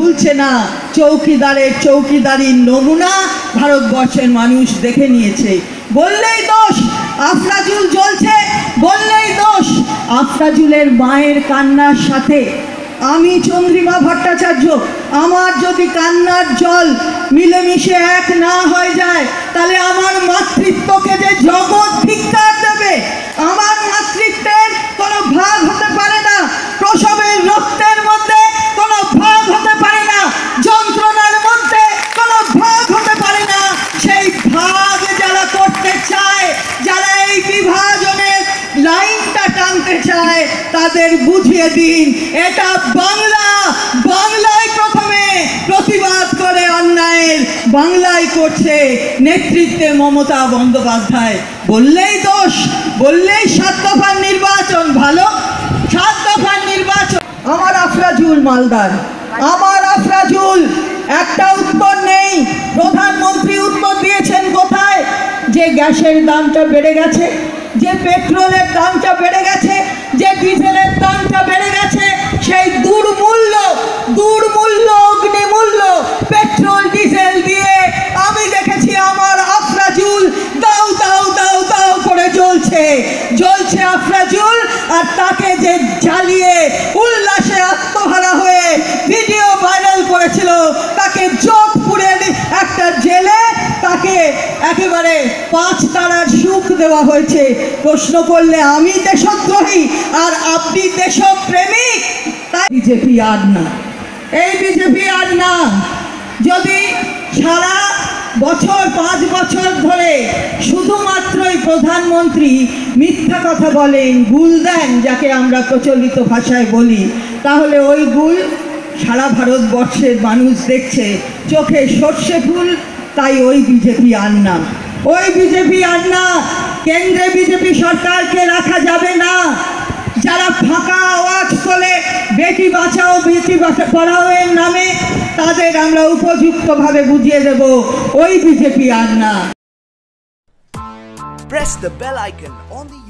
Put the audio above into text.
ভুলছে না। চৌকিদারের চৌকিদারির নমুনা ভারতবর্ষের মানুষ দেখে নিয়েছে। বললেই দোষ আফরাজুল জ্বলছে, বললেই দোষ আফরাজুলের মায়ের কান্নার সাথে আমি চন্দ্রিমা ভট্টাচার্য, আমার যদি কান্নার জল মিলেমিশে এক না হয়ে যায়, তাহলে আমার মাতৃত্বকে যে জগৎ ধিক্কার দেবে। আমার মাতৃত্বের কোনো ভাগ হতে পারে না, প্রসবের রক্তের মধ্যে কোনো ভাগ হতে পারে না, যন্ত্রণার মধ্যে কোনো ভাগ হতে পারে না। সেই ভাগ যারা করতে চায়, যারা এই বিভাজনের লাইনটা টানতে চায়, তাদের বুঝিয়ে দিন এটা বাংলা। বাংলায় প্রথমে প্রতিবাদ করে অন্যায়ের, বাংলায় করছে নেতৃত্বে মমতা বন্দ্যোপাধ্যায়। বললেই দোষ, বললেই 7 দফার নির্বাচন ভালো, 7 দফার নির্বাচন। আমার আফরাজুল মালদার, আমার আফরাজুল একটা উত্তর নেই। প্রধানমন্ত্রী উত্তর দিয়েছেন কোথায়? যে গ্যাসের দামটা বেড়ে গেছে, যে পেট্রোলের দামটা বেড়ে গেছে, যে ডিজেলের দামটা বেড়ে গেছে, সেই দুর্মূল্য অগ্নিমূল্য পেট্রোল ডিজেল দিয়ে আমি দেখেছি আমার আফরাজুল দাউ দাউ দাউ দাউ করে জ্বলছে আফরাজুল। আর তাকে যে জ্বালিয়ে উল্লাসে আত্মহারা হয়ে ভিডিও ভাইরাল করেছিল, তাকে যোধপুরের একটা জেলে তাকে একেবারে 5 তারার সুখ দেওয়া হয়েছে। প্রশ্ন করলে আমি দেশদ্রোহী আর আপনি দেশপ্রেমিক। তাই বিজেপি আর না, এই বিজেপি আর না। যদি সারা বছর 5 বছর ধরে শুধুমাত্রই প্রধানমন্ত্রী মিথ্যা কথা বলেন, গুল দেন, যাকে আমরা প্রচলিত ভাষায় বলি, তাহলে ওই গুল সারা ভারতবর্ষের মানুষ দেখছে, চোখে সর্ষে ফুল। তাই ওই বিজেপি আর না, ওই বিজেপি আর না। কেন্দ্রে বিজেপি সরকারকে রাখা যাবে না। যারা ফাঁকা আওয়াজ তোলে বেটি বাঁচাও বেটি পড়াও এর নামে, তাদের আমরা উপযুক্তভাবে বুঝিয়ে দেব ওই বিজেপি আর না। Press the bell icon on the